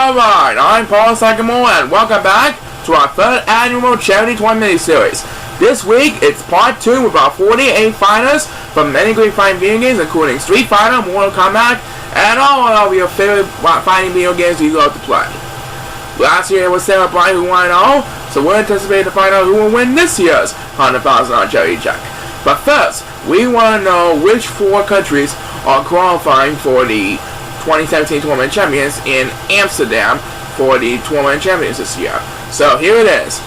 Alright, I'm Paul Sagamore and welcome back to our third annual Charity Toy mini-series. This week, it's part 2 with our 48 fighters from many great fighting video games, including Street Fighter, Mortal Kombat, and all of your favorite fighting video games you love to play. Last year it was Sarah Bryant who won it all, so we're anticipating to find out who will win this year's $100,000 charity check. But first, we want to know which 4 countries are qualifying for the 2017 Tournament Champions in Amsterdam for the Tournament Champions this year. So here it is.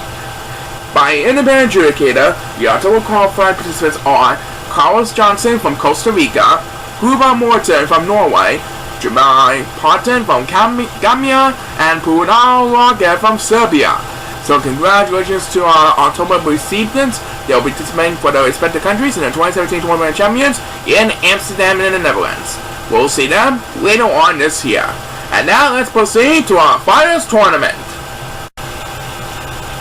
By independent adjudicator, the October qualified participants are Carlos Johnson from Costa Rica, Huber Morton from Norway, Jamal Parton from Gambia, and Pudal Roget from Serbia. So congratulations to our October recipients. They'll be participating for their respective countries in the 2017 Tournament Champions in Amsterdam and in the Netherlands. We'll see them later on this year. And now let's proceed to our Fighters Tournament.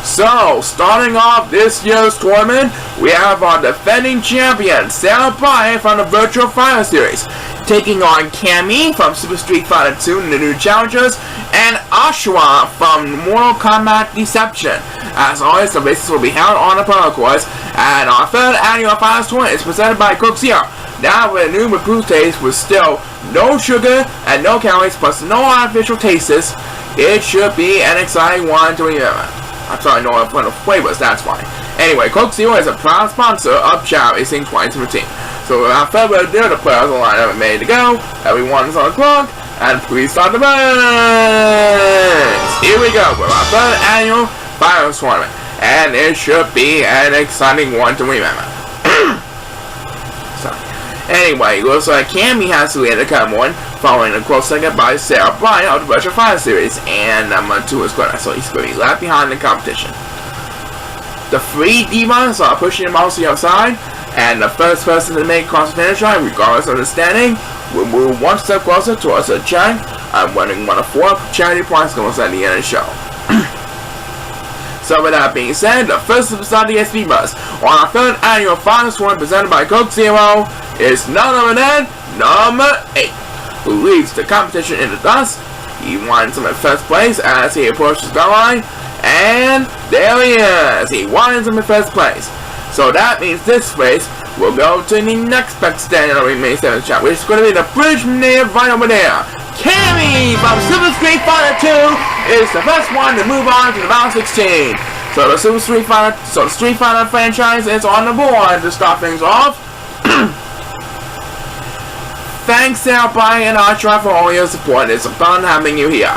So, starting off this year's tournament, we have our defending champion, Sarah Bryant from the Virtual Fighter Series, taking on Cammy from Super Street Fighter 2 and the New Challengers, and Ashwa from Mortal Kombat Deception. As always, the races will be held on the Pro course, and our third annual Fighters Tournament is presented by Coke Zero. Now with a new improved taste with still no sugar and no calories plus no artificial tastes, it should be an exciting one to remember. I'm sorry, no other flavors, that's why. Anyway, Coke Zero is a proud sponsor of Chao Racing 2017. So without further ado, the players will line up and ready to go. Everyone's on the clock, and please start the race! Here we go with our third annual Fighters Tournament, and it should be an exciting one to remember. Sorry. Anyway, it looks like Cammy has to lead the current one, following a close second by Sarah Bryant of the Virtual Fighter Series, and number 2 is Glenn, so he's going to be left behind in the competition. The 3 Divas are pushing him mostly outside, and the first person to make cross the finish line, regardless of the standing, will move one step closer towards the check, and winning one of 4 charity prize goals at the end of the show. So with that being said, the first to start the SP bus on our third annual Fighters Tournament presented by Coke Zero is none other than number 8, who leads the competition in the dust. He winds him in first place as he approaches the line, and there he is. He winds him in first place. So that means this race will go to the next best stand in the remaining 7th chat, which is going to be the British native right over there. Cammy from Super Street Fighter 2 is the first one to move on to the round 16. So the Street Fighter franchise is on the board to start things off. Thanks Sarah Bryant and Archra for all your support. It's fun having you here.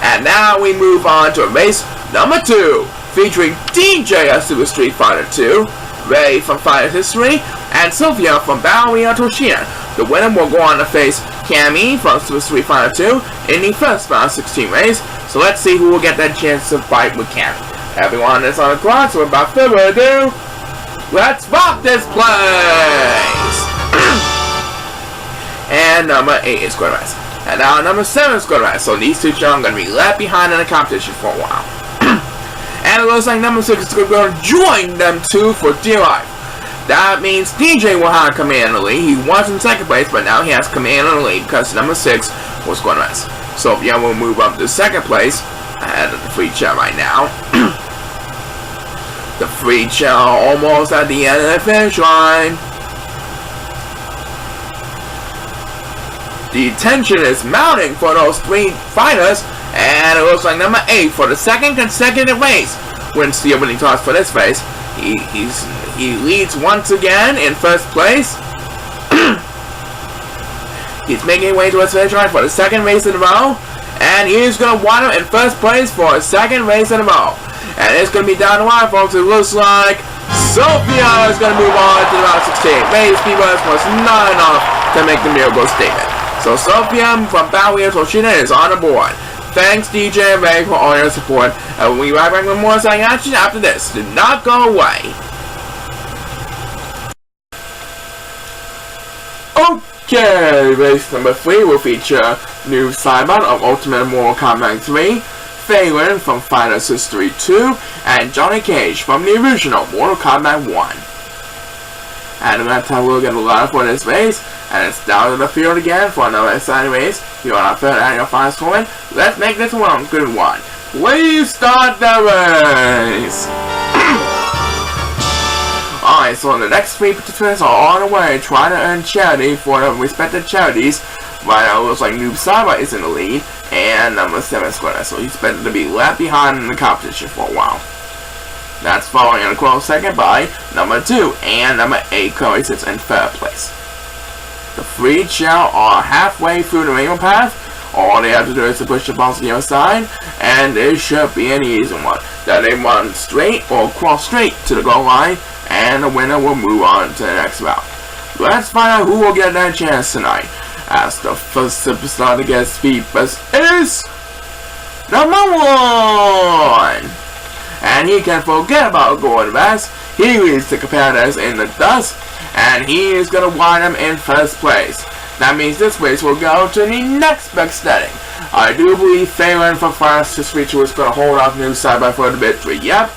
And now we move on to race number 2, featuring DJ of Super Street Fighter 2, Ray from Fighter History, and Sophia from Battle Royale Toshina. The winner will go on to face Cammy from Super Street Fighter 2 in the first round 16 race. So let's see who will get that chance to fight with Cammy. Everyone is on the clock, so without further ado, let's rock this place! And number 8 is going to rise. And now number 7 is going to rise. So these 2 children are going to be left behind in the competition for a while. And it looks like number 6 is going to join them 2 for dear life. That means DJ will have command in the lead. He was in second place, but now he has command in the lead because number 6 was going to rise. Sophia will move up to second place ahead of the free chair right now. The free chair almost at the end of the finish line. The tension is mounting for those 3 fighters, and it looks like number 8 for the second consecutive race wins the opening toss for this race. He leads once again in first place. He's making his way to his finish line for the second race in a row, and he's going to wind up in first place for a second race in a row. And it's going to be down the line, folks. It looks like Sophia is going to move on to the round 16. Race Beavers was not enough to make the miracle statement. So Sophia from Battle Royale Toshina is on the board. Thanks DJ and Ray for all your support, and we'll be right back with more exciting action after this. Do not go away. Okay, race number 3 will feature new Cybot of Ultimate Mortal Kombat 3, Phelan from Fighter History 2, and Johnny Cage from the original Mortal Kombat 1. And let's have a look at the lineup for this race. And it's down to the field again for another exciting race here on our third annual finals tournament. Let's make this one a good one. Please start the race! Alright, so the next 3 participants are on the way trying to earn charity for the respective charities. Right now it looks like Noob Saba is in the lead, and number 7 Square, so he's expected to be left behind in the competition for a while. That's following in a close second by number 2, and number 8 currently sits in 3rd place. The 3 Chao are halfway through the rainbow path. All they have to do is to push the ball to the other side, and it should be an easy one. That they run straight or cross straight to the goal line, and the winner will move on to the next round. Let's find out who will get that chance tonight. As the first superstar to get speed best is number 1, and he can forget about going best. He leads the competitors in the dust, and he is going to wind them in 1st place. That means this race will go to the next best setting. I do believe Phelan from fastest reach is going to hold off New Cyber for the victory. Yep,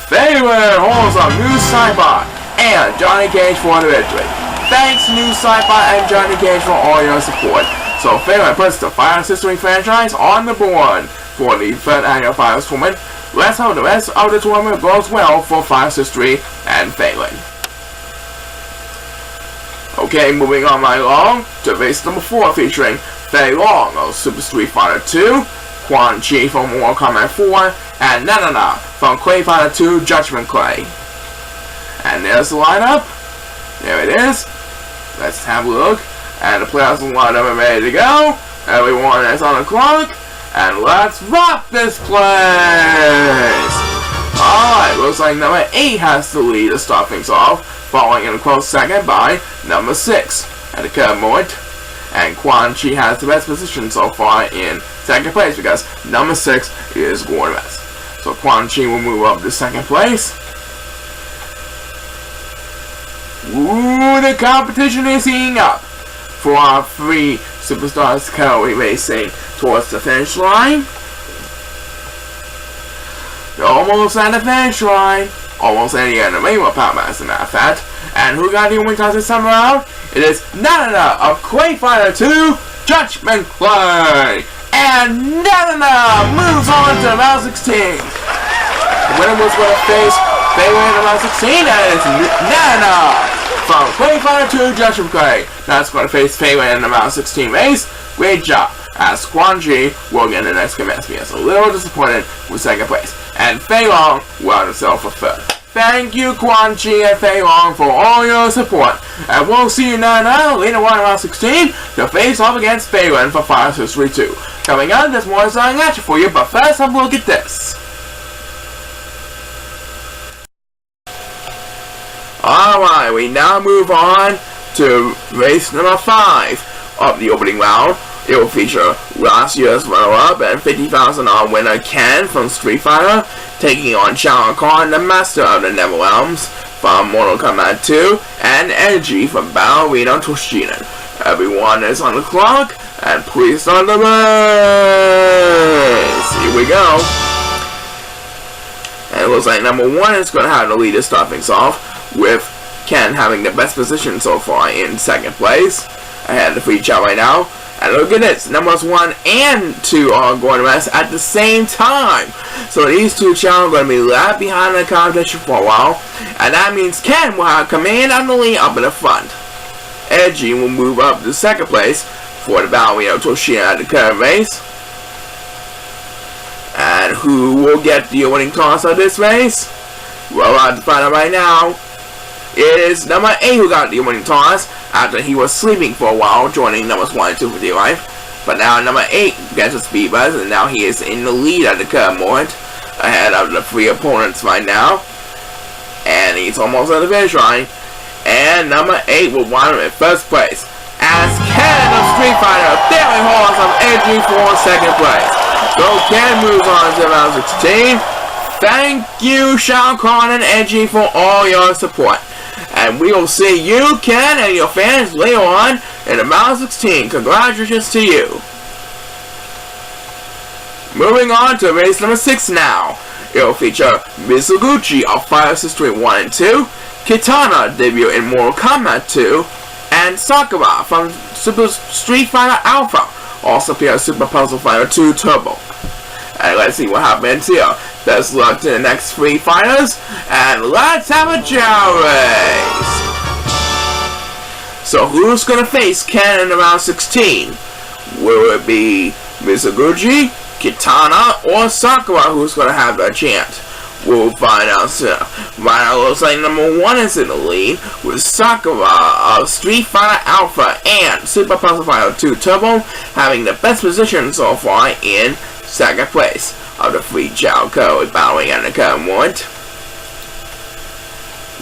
Phelan holds off New Cyber and Johnny Cage for the victory. Thanks New Cyber and Johnny Cage for all your support. So Phelan puts the Fire History franchise on the board for the 3rd annual Finals tournament. Let's hope the rest of the tournament goes well for Fire History and Phelan. Okay, moving on right along to race number 4 featuring Fei Long of Super Street Fighter 2, Quan Chi from Mortal Kombat 4, and Nanana from Clay Fighter 2 Judgment Clay. And there's the lineup. There it is. Let's have a look. And the players will line up and ready to go. Everyone is on the clock. And let's rock this place! Alright, looks like number 8 has to lead to start things off, following in a close second by number 6 at the current moment. And Quan Chi has the best position so far in 2nd place because number 6 is going best. So Quan Chi will move up to 2nd place. Ooh, the competition is heating up for our 3 superstars currently racing towards the finish line. They're almost at the finish line. Almost at the end of the rainbow path, as a matter of fact. And who got the only toss this time around? It is Nanana of Clay Fighter 2 Judgment Clay. And Nanana moves on to round 16. The winner was going to face Phelan in round 16, and it's Nanana from Clay Fighter 2 Judgment Clay. That's going to face Phelan in the round 16 race. Great job. As Quan Chi will get the next commencement. It's a little disappointed with 2nd place. And Fei Long will himself for 3rd. Thank you, Quan Chi and Fei Long, for all your support. And we'll see you now later on in round 16 to face off against Phelan for Fire History 2. Coming up, there's more exciting action for you, but first have a look at this. Alright, we now move on to race number 5 of the opening round. It will feature last year's runner-up and $50,000 winner Ken from Street Fighter, taking on Chao Khan, the master of the Never Realms from Mortal Kombat 2, and Energy from Ballerina Toshinen. Everyone is on the clock, and please start the race! Here we go. And it looks like number 1 is going to have the lead to start things off, with Ken having the best position so far in 2nd place, ahead of the 3 Chao right now. And look at this, numbers 1 and 2 are going to rest at the same time. So these 2 Chao are going to be left behind in the competition for a while. And that means Ken will have command of the lead up in the front. Edgy will move up to 2nd place for the Ballerina Toshina at the current race. And who will get the winning toss of this race? Well, I'll have to find out right now. It is number 8 who got the winning toss after he was sleeping for a while, joining numbers 1 and 2 for dear life. But now number 8 gets a speed buzz, and now he is in the lead at the current moment, ahead of the 3 opponents right now. And he's almost at the finish line. And number 8 will wind up in 1st place, as Ken of Street Fighter barely holds of energy for 2nd place. So Ken moves on to round 16. Thank you, Shao Kahn and Edgy, for all your support. And we will see you, Ken, and your fans later on in the round 16. Congratulations to you. Moving on to race number 6 now. It will feature Mizuguchi of Fire History 1 and 2, Kitana debut in Mortal Kombat 2, and Sakura from Super Street Fighter Alpha also appear in Super Puzzle Fighter 2 Turbo. And let's see what happens here. Best luck to the next 3 fighters, and let's have a Chao race! So who's gonna face Ken in round 16? Will it be Mizuguchi, Kitana, or Sakura who's gonna have that chance? We'll find out soon. Right now, it looks like number 1 is in the lead with Sakura of Street Fighter Alpha and Super Puzzle Fighter 2 Turbo having the best position so far in second place of the 3 Chao code battling at the current moment.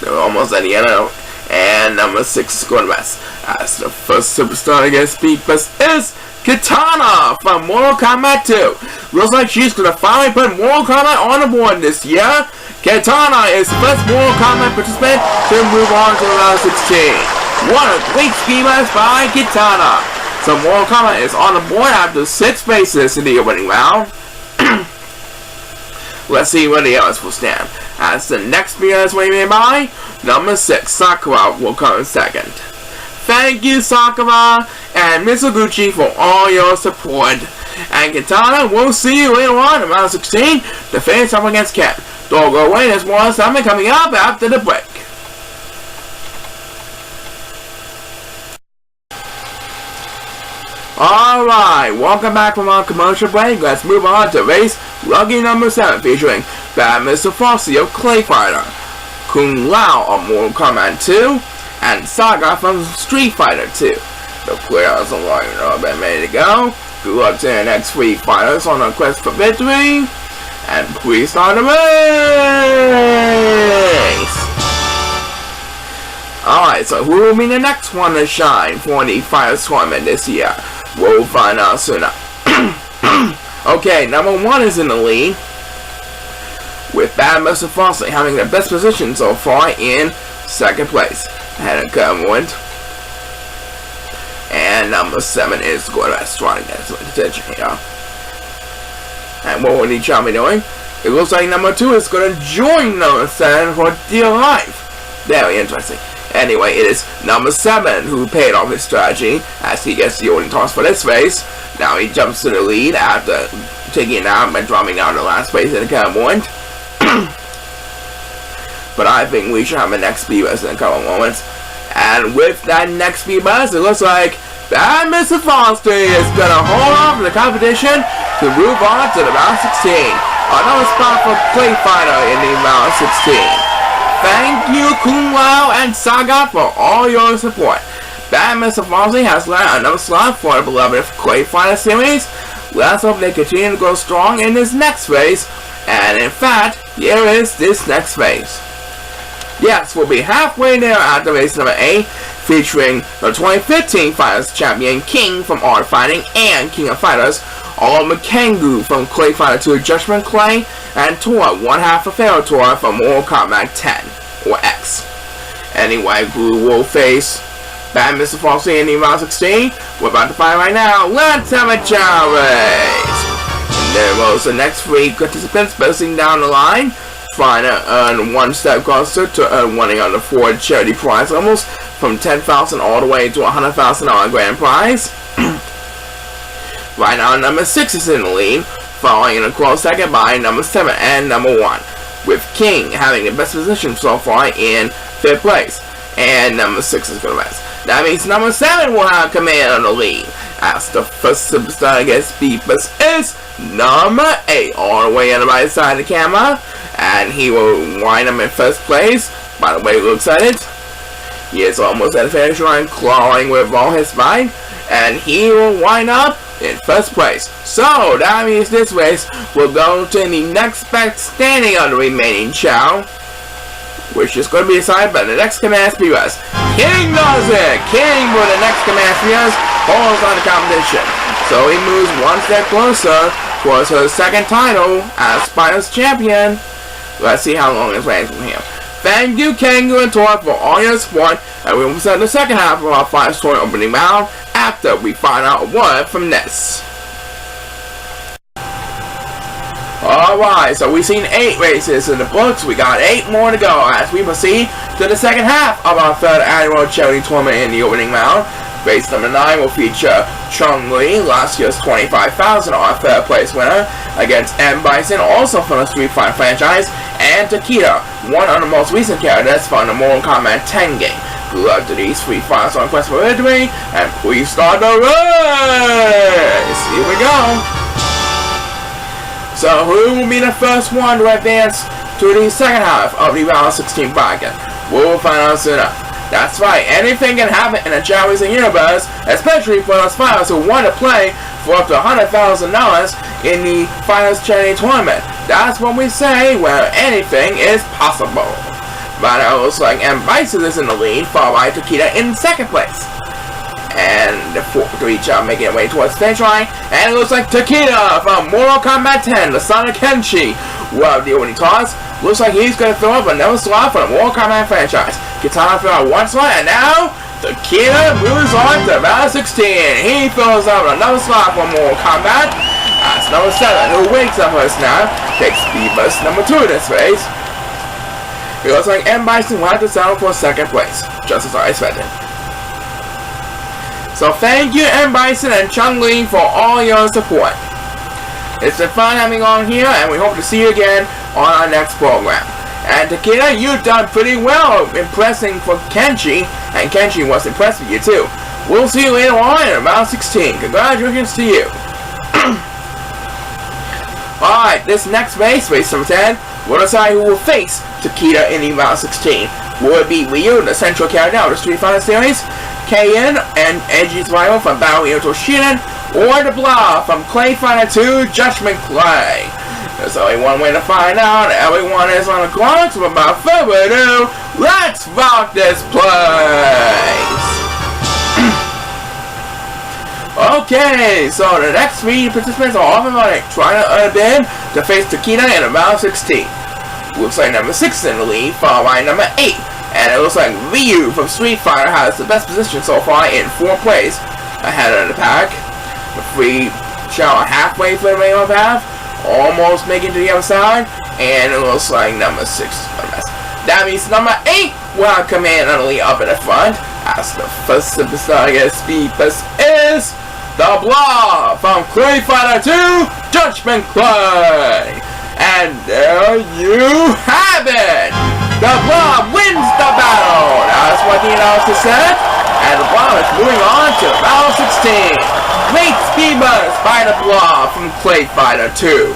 They're almost at the end of, and number 6 is going best. As the first superstar against Beepus is Kitana from Mortal Kombat 2. Looks like she's gonna finally put Mortal Kombat on the board this year. Kitana is the first Mortal Kombat participant to move on to round 16. What a great speed match by Kitana. So Mortal Kombat is on the board after 6 races in the opening round. Let's see where the others will stand. As the next speeder is waiting by, number 6, Sakura will come in second. Thank you, Sakura and Mizuguchi, for all your support. And Kitana, we'll see you later on in round 16 to face up against Ken. Don't go away, there's more assignment coming up after the break. Alright, welcome back from our commercial break. Let's move on to race Lucky number 7 featuring Bad Mr. Frosty of Clay Fighter, Kung Lao of Mortal Kombat 2, and Saga from Street Fighter 2. The players are lining up and ready to go. Good luck to the next 3 fighters on a quest for victory. And please start the race! Alright, so who will be the next one to shine for the Fighters Tournament this year? We'll find out soon. Okay, number 1 is in the lead, with Bad Mr. Frosty having the best position so far in second place. Ahead of Kermwood. And number 7 is going to try to get some attention here. And what will Chao be doing? It looks like number 2 is going to join number 7 for dear life. Very interesting. Anyway, it is number 7 who paid off his strategy as he gets the opening toss for this race. Now he jumps to the lead after taking it out by dropping down the last place in the current point. But I think we should have a next speed bus in a couple moments. And with that next speed bus, it looks like Bad Mr. Frosty is going to hold off the competition to move on to the round 16. Another spot for Clay Fighter in the round 16. Thank you, Kung Lao and Saga, for all your support. Bad Mr. Frosty has landed another slot for the beloved Clay Fighter series. Let's hope they continue to go strong in this next race. And in fact, here is this next race. Yes, we'll be halfway there after race number 8, featuring the 2015 Fighters Champion King from Art Fighting and King of Fighters, All Makengu from Clay Fighter 2 Judgment Clay, and Tor, one half of Pharaoh Tor from Mortal Kombat 10, or X. Anyway, who will face Bad Mr. Frosty in the round 16? We're about to fight right now. Let's have a Chao race! And there goes the next 3 participants bursting down the line, trying to earn 1 step closer to earn winning on the 4 charity prize levels, from $10,000 all the way to $100,000 grand prize. Right now, number 6 is in the lead, following in a close second by number 7 and number 1, with King having the best position so far in 5th place, and number 6 is going to rest. That means number 7 will have command of the lead, as the first superstar against Beepus is number 8, all the way on the right side of the camera, and he will wind up in 1st place. By the way, he looks at it. He is almost at the finish line, clawing with all his might, and he will wind up in 1st place. So that means this race will go to the next best standing of the remaining Chao, which is going to be decided by the next command speeders. King does it! King with the next command speeders holds on the competition. So he moves 1 step closer towards her 2nd title as Spiders Champion. Let's see how long this reigns from here. Thank you, Kangu and Tor, for all your support, and we will start the second half of our Fighters Tournament opening round after we find out a word from this. Alright, so we've seen 8 races in the books. We got 8 more to go as we proceed to the second half of our 3rd annual charity tournament in the opening round. Race number 9 will feature Chung Lee, last year's $25,000 3rd place winner, against M. Bison, also from the Street Fighter franchise, and Takeda, one of the most recent characters from the Mortal Kombat 10 game. Good luck to these Street Fighters on quest for victory, and please start the race! Here we go! So who will be the first one to advance to the second half of the round 16 bracket? We'll find out soon enough. That's right, anything can happen in the Chao universe, especially for those fighters who want to play for up to $100,000 in the finals charity tournament. That's what we say, where anything is possible. But it looks like M. Bison is in the lead, followed by Takeda in second place. And the 4-3 Chao making their way towards the finish line. And it looks like Takeda from Mortal Kombat 10, the son of Kenshi, will have the opening toss. Looks like he's going to throw up another slot for the Mortal Kombat franchise. Kitana threw out one slot, and now Takeda moves on to round 16. He throws out another slot for Mortal Kombat. That's number 7, who wakes up first now. Takes speed bus number 2 in this race. It looks like M. Bison will have to settle for second place, just as I expected. So thank you M. Bison and Chung Lee for all your support. It's been fun having you on here, and we hope to see you again on our next program. And Takeda, you've done pretty well impressing for Kenshi, and Kenshi was impressed with you too. We'll see you later on in round 16. Congratulations to you. Alright, this next race, race number 10, we'll decide who will face Takeda in the round 16. Will it be Ryu, the central character of the Street Fighter series, Kain and Edgy's rival from Battle Ryu Toshinden, or the Blob from Clay Fighter 2 Judgment Clay? There's only one way to find out. Everyone is on the clock, so without further ado, let's rock this place! Okay, so the next 3 participants are off and running, trying to earn a bid to face Takeda in round 16. Looks like number 6 in the lead, followed by number 8. And it looks like Ryu from Street Fighter has the best position so far in 4th place ahead of the pack. The 3 Chao halfway through the rainbow path, almost making to the other side, and it looks like number 6 is a mess. That means number 8 will have command on the lead up in the front, as the first superstar against speed bus is the Blob from Clay Fighter 2 Judgment Clay. And there you have it! The Blob wins the battle! That's what the announcer said. And the Blob is moving on to round 16. Great speed bus by the Blob from Clay Fighter 2.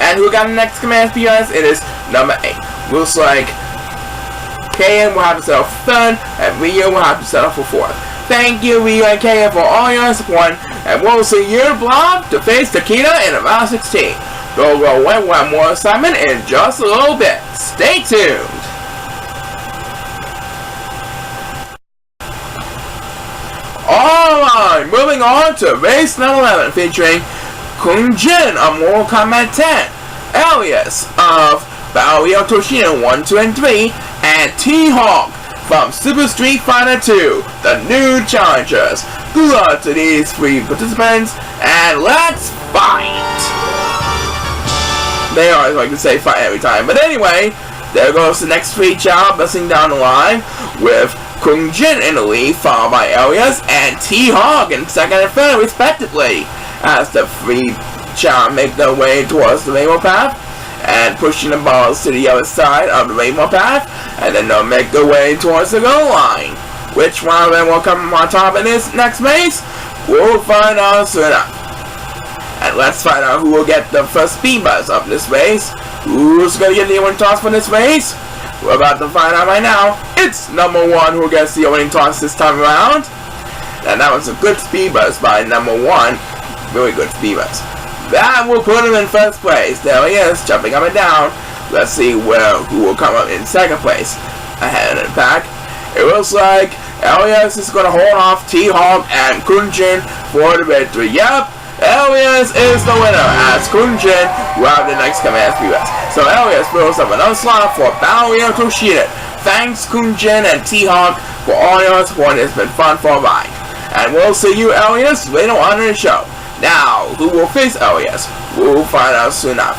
And who got the next command speed bus? It is number 8. Looks like Kain will have to settle for 3rd, and Ryu will have to settle for 4th. Thank you, Ryu and Kain, for all your support, and we'll see you, Blob, to face Takeda in round 16. We'll go with one more assignment in just a little bit. Stay tuned! Alright, moving on to race number 11, featuring Kung Jin of Mortal Kombat 10, alias of Battle Ryu Toshinden 1, 2, and 3, and T-Hawk from Super Street Fighter 2, the new challengers. Good luck to these 3 participants, and let's fight! They always like to say fight every time, but anyway, there goes the next 3 Chao busting down the line, with Kung Jin in the lead, followed by Elias and T-Hawk in 2nd and 3rd respectively, as the 3 Chao make their way towards the rainbow path, and pushing the balls to the other side of the rainbow path, and then they'll make their way towards the goal line. Which one of them will come on top in this next race? We'll find out soon enough. And let's find out who will get the first speed buzz of this race. Who's going to get the opening toss for this race? We're about to find out right now. It's number 1 who gets the opening toss this time around. And that was a good speed buzz by number 1. Really good speed buzz. That will put him in 1st place. There he is, jumping up and down. Let's see who will come up in 2nd place ahead of the pack. It looks like Elias is going to hold off T-Hawk and Kung Jin for the victory. Yep, Elias is the winner, as Kung Jin will have the next command speed bus. So Elias fills up another slot for Battle Ryu Toshinden. Thanks Kung Jin and T-Hawk for all your support. It's been fun for a ride. And we'll see you, Elias, later on in the show. Now, who will face Elias? We'll find out soon enough.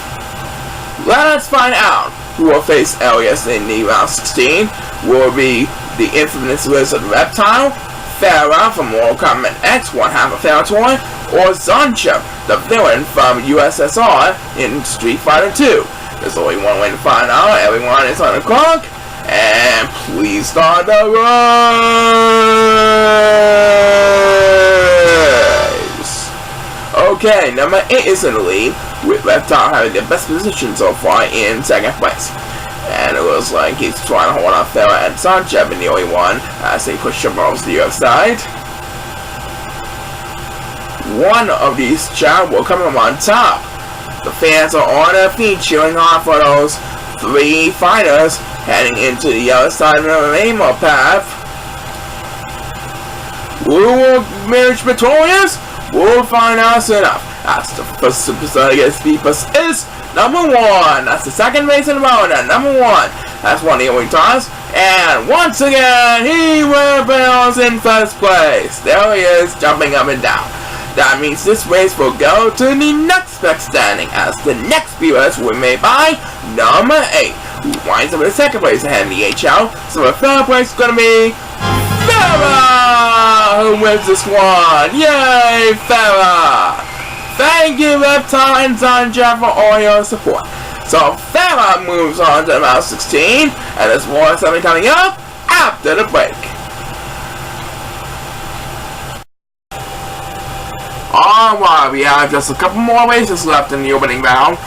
Let us find out who will face Elias in the round 16. Will be the infamous lizard reptile, Farah from Mortal Kombat X, one half of Feratoy, or Zonchip, the villain from USSR in Street Fighter 2. There's only one way to find out. Everyone is on the clock. And please start the race. Okay, number 8 is in the lead, with Reptile having the best position so far in second place. And it looks like he's trying to hold on Farah and Sanchev in the only one as they push him over to the other side. One of these Chao will come up on top. The fans are on their feet cheering on for those 3 fighters heading into the other side of the rainbow path. Who will emerge victorious? We'll find out soon enough. As the first superstar against Beepus is number 1. That's the second race in a row. And number 1. That's one of the only times. And once again, he rebels in first place. There he is, jumping up and down. That means this race will go to the next best standing, as the next viewers were made by number 8, who winds up in second place ahead of the HL. So the third place is going to be Farah, who wins this one. Yay, Farah! Thank you, Reptile and Zonja, for all your support. So Farah moves on to round 16, and there's more something coming up after the break. Alright, we have just a couple more races left in the opening round.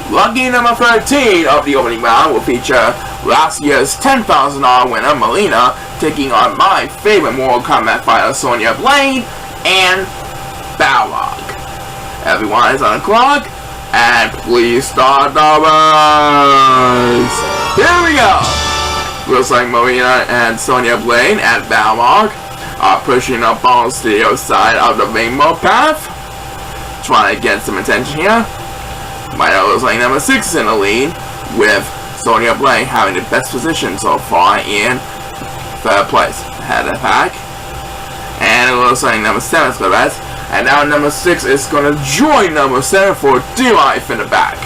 Lucky number 13 of the opening round will feature last year's $10,000 winner, Melina, taking on my favorite Mortal Kombat fighter, Sonya Blade, and Balrog. Everyone is on the clock, and please start the race. Here we go! Looks like Melina and Sonya Blade and Balrog are pushing up balls to the other side of the rainbow path, trying to get some attention here. Might looks like number 6 is in the lead, with Sonya Blade having the best position so far in third place, ahead of the pack. And it looks like number 7 is the best, and now number 6 is going to join number 7 for dear life in the back.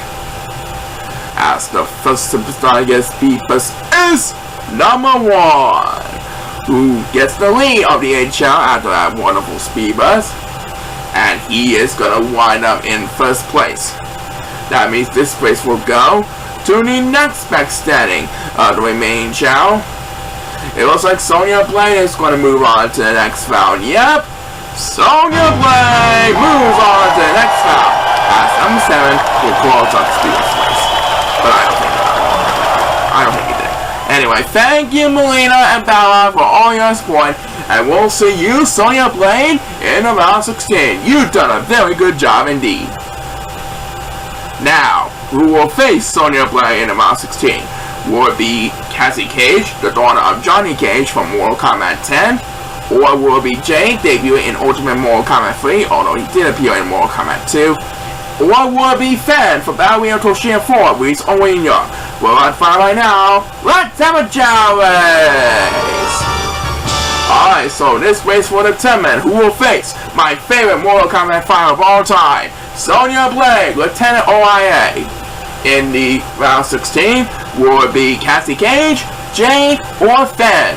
As the first superstar against Beepus is number 1. Who gets the lead of the HL after that wonderful speed bus, and he is gonna wind up in first place. That means this race will go to the next best standing of the remaining Chao. It looks like Sonya Blade is gonna move on to the next round. Yep, Sonya Blade moves on to the next round as number 7 will call up speed this race. But I don't think he did. Anyway, thank you, Melina and Balrog, for all your support, and we'll see you, Sonya Blade, in the round 16. You've done a very good job indeed. Now, who will face Sonya Blade in the round 16? Will it be Cassie Cage, the daughter of Johnny Cage from Mortal Kombat 10? Or will it be Jay, debuting in Ultimate Mortal Kombat 3, although he did appear in Mortal Kombat 2? Or will it be Fan for Battle Royale Toshiya 4, released only in Europe? Well, let's find right now. Let's have a Chao race! Alright, so this race will determine who will face my favorite Mortal Kombat fighter of all time, Sonya Blade, Lieutenant OIA. In the round 16, will it be Cassie Cage, Jade, or Fan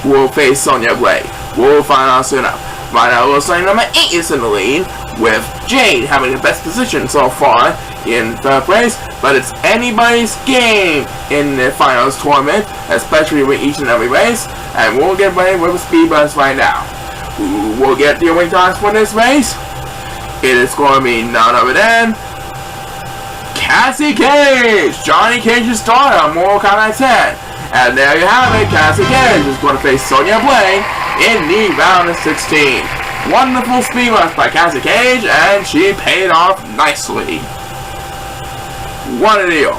who will face Sonya Blade? We'll find out soon enough. Right now, it looks like number 8 is in the lead, with Jade having the best position so far in third place, but it's anybody's game in the finals tournament, especially with each and every race, and we'll get ready with a speed bus right now. Who will get the winning times for this race? It is going to be none other than Cassie Cage, Johnny Cage's daughter, Mortal Kombat 10. And there you have it, Cassie Cage is going to face Sonya Blade in the round of 16. Wonderful speed rush by Cassie Cage, and she paid off nicely. What a deal.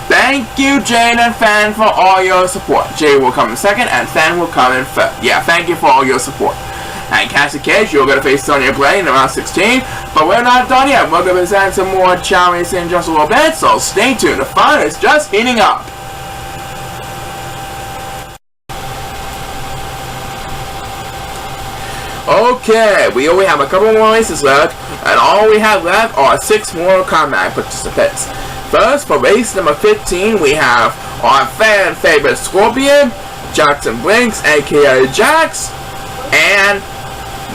Thank you, Jade and Fan, for all your support. Jade will come in second, and Fan will come in third. Yeah, thank you for all your support. And Cassie Cage, you're going to face Sonya Blade in round 16, but we're not done yet. We're going to be seeing some more Chao racing in just a little bit, so stay tuned. The fun is just heating up. Okay, we only have a couple more races left, and all we have left are 6 Mortal Kombat participants. First, for race number 15, we have our fan favorite Scorpion, Jackson Blinks, aka Jax, and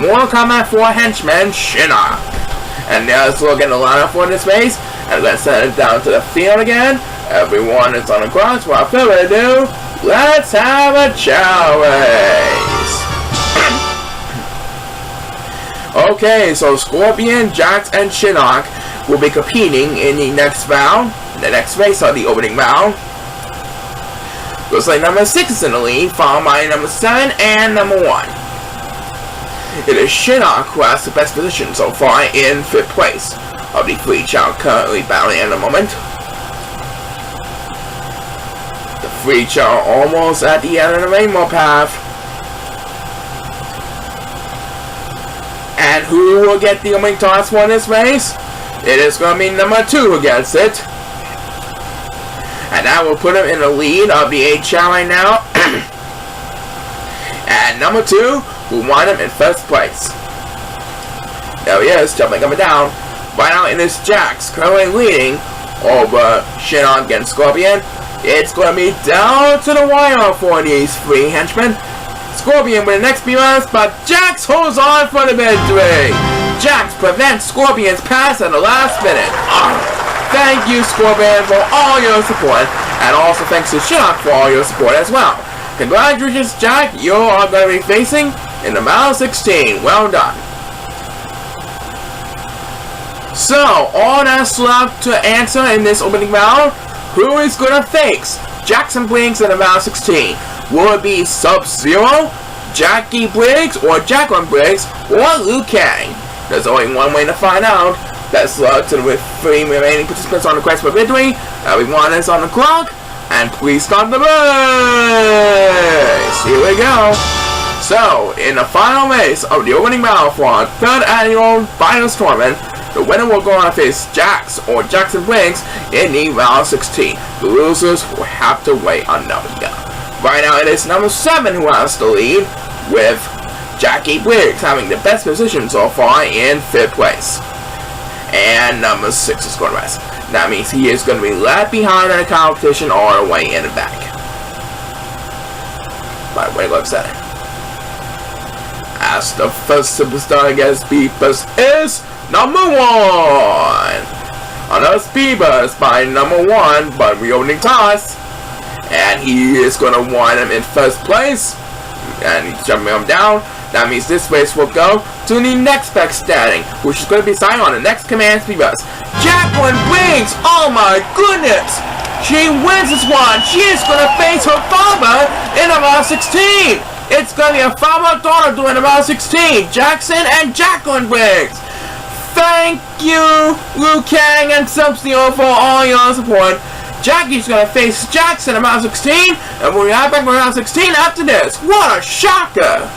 Mortal Kombat 4 henchman Shinnok. And now let's look at the lineup for this race, and let's send it down to the field again. Everyone is on the clock, so without further ado, let's have a Chao race. Okay, so Scorpion, Jax, and Shinnok will be competing in the next round, the next race of the opening round. Looks like number 6 is in the lead, followed by number 7 and number 1. It is Shinnok who has the best position so far in 5th place of the 3 Chao currently battling at the moment. The 3 Chao almost at the end of the rainbow path. And who will get the opening toss for this race? It is going to be number 2 who gets it. And that will put him in the lead of the 8 Chao right now. And number 2 will wind him in 1st place. There he is, jumping up and down. Right now it is Jax currently leading over Shinnok and Scorpion. It's going to be down to the wire for these 3 henchmen. Scorpion with the next BS, but Jax holds on for the victory. Jax prevents Scorpion's pass at the last minute. Thank you, Scorpion, for all your support, and also thanks to Shinnok for all your support as well. Congratulations, Jack, you are going to be facing in the round 16. Well done. So, all that's left to answer in this opening round, who is going to face Jackson Blinks in the round 16? Will it be Sub-Zero, Jackie Briggs, or Jacqueline Briggs, or Liu Kang? There's only one way to find out. That's left with 3 remaining participants on the quest for victory. Everyone is on the clock, and please start the race. Here we go. So, in the final race of the opening round for our 3rd annual finals tournament, the winner will go on to face Jax or Jackson Blinks in the round 16. The losers will have to wait another year. Right now it is number 7 who has the lead, with Jackie Briggs having the best position so far in 5th place. And number 6 is going to rest. That means he is going to be left behind in the competition all the way in the back. By the way, looks at it. As the first superstar against Speed Burst is number 1. Another Speed Burst by number 1, but reopening toss. And he is going to wind him in 1st place. And he's jumping him down. That means this race will go to the next best standing, which is going to be signed on the next command Speed Burst. Jacqueline Briggs! Oh my goodness! She wins this one! She is going to face her father in the round 16! It's going to be a father-daughter during the round 16! Jackson and Jacqueline Briggs! Thank you, Liu Kang and Sub-Zero, for all your support. Jackie's going to face Jackson in round 16, and we'll be right back in round 16 after this. What a shocker!